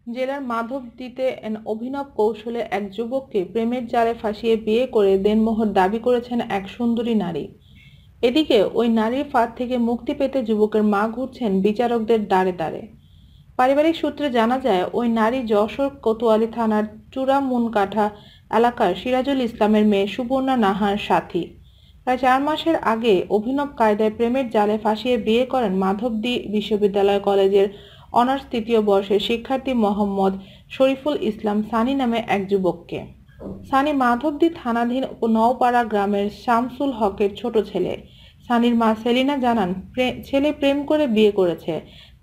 জেলার মাধবদীতে অভিনব কৌশলে এক যুবককে প্রেমের জালে ফাঁসিয়ে বিয়ে করে দেনমোহর দাবি করেছেন এক সুন্দরী নারী। এদিকে ওই নারীর ফাঁদ থেকে মুক্তি পেতে যুবকের মা ঘুরছেন বিচারকদের দ্বারে দ্বারে। পারিবারিক সূত্রে জানা যায়, ওই নারী যশোর কোতোয়ালি থানার চূড়ামুনকাঠা এলাকার সিরাজুল ইসলামের মেয়ে সুবর্ণা নাহার সাথী। প্রায় 4 মাসের আগে অভিনব কায়দায় প্রেমের জালে ফাঁসিয়ে বিয়ে করেন মাধবদী বিশ্ববিদ্যালয় কলেজের অনার্স 3য় বর্ষের শিক্ষার্থী মোহাম্মদ শরীফুল ইসলাম সানি নামে এক যুবককে। সানি মাধবদী থানাধীন নওপাড়া গ্রামের শামসুল হকের ছোট ছেলে। সানির মা সেলিনা জানান, ছেলে প্রেম করে বিয়ে করেছে।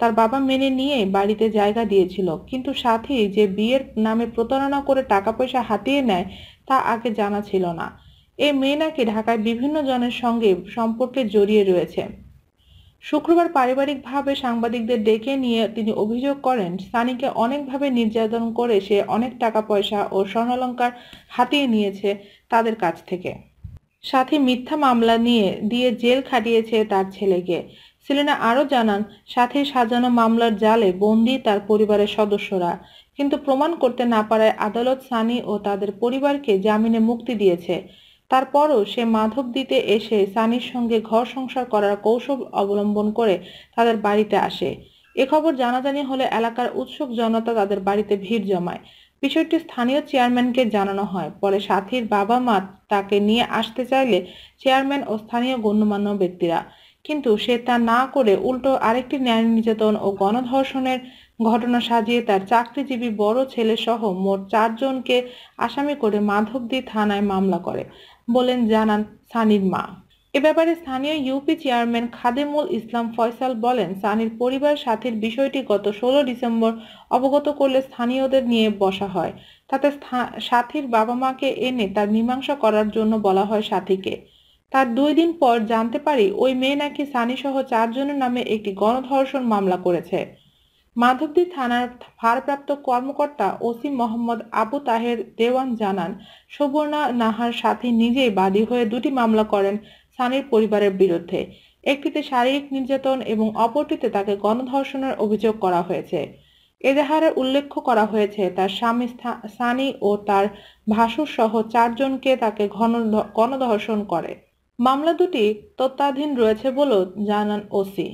তার বাবা মেনে নিয়ে বাড়িতে জায়গা দিয়েছিল, কিন্তু সাথী যে বিয়ের নামে প্রতারণা করে টাকা পয়সা হাতিয়ে নেয় তা আগে জানা ছিল না। এই মেয়ে নাকি ঢাকায় বিভিন্ন জনের সঙ্গে সম্পর্কে জড়িয়ে রয়েছে। শুক্রবার পারিবারিকভাবে সাংবাদিকদের ডেকে নিয়ে তিনি অভিযোগ করেন, সানিকে অনেকভাবে নির্যাতন করে সে অনেক টাকা পয়সা ও স্বর্ণালংকার হাতিয়ে নিয়েছে তাদের কাছ থেকে। সাথী মিথ্যা মামলা দিয়ে জেল খাটিয়েছে তার ছেলেকে। সেলিনা আরও জানান, সাথীর সাজানো মামলার জালে বন্দী তার পরিবারের সদস্যরা, কিন্তু প্রমাণ করতে না পারায় আদালত সানি ও তাদের পরিবারকে জামিনে মুক্তি দিয়েছে। তারপরও সে মাধবদীতে এসে সানির সঙ্গে ঘর সংসার করার কৌশল অবলম্বন করে তাদের বাড়িতে আসে। এ খবর জানাজানি হলে এলাকার উৎসুক জনতা তাদের বাড়িতে ভিড় জমায়। বিষয়টি স্থানীয় চেয়ারম্যানকে জানানো হয়। পরে সাথীর বাবা মা তাকে নিয়ে আসতে চাইলে চেয়ারম্যান ও স্থানীয় গণ্যমান্য ব্যক্তিরা, কিন্তু সে তা না করে উল্টো আরেকটি নারী নির্যাতন ও গণধর্ষণের ঘটনা সাজিয়ে তার চাকরিজীবী বড় ছেলে সহ মোট 4 জনকে আসামি করে মাধবদী থানায় মামলা করে বলেন জানান সানির মা। এ ব্যাপারে স্থানীয় ইউপি চেয়ারম্যান খাদেমুল ইসলাম ফয়সাল বলেন, সানির পরিবার সাথীর বিষয়টি গত 16 ডিসেম্বর অবগত করলে স্থানীয়দের নিয়ে বসা হয়। তাতে সাথীর বাবা মাকে এনে তার মীমাংসা করার জন্য বলা হয় সাথীকে। তার 2 দিন পর জানতে পারি ওই মেয়ে নাকি সানি সহ 4 জনের নামে একটি গণধর্ষণ মামলা করেছে। মাধবদী থানার ভারপ্রাপ্ত কর্মকর্তা ওসি মোহাম্মদ আবু তাহের দেওয়ান জানান, সুবর্ণা নাহার সাথী নিজেই বাদী হয়ে 2টি মামলা করেন সানির পরিবারের বিরুদ্ধে। একটিতে শারীরিক নির্যাতন এবং অপরটিতে তাকে গণধর্ষণের অভিযোগ করা হয়েছে। এজাহারে উল্লেখ করা হয়েছে, তার স্বামী সানি ও তার ভাসুর সহ 4 জনকে তাকে গণধর্ষণ করে। মামলা দুটি তদন্তাধীন রয়েছে বলেও জানান ওসি।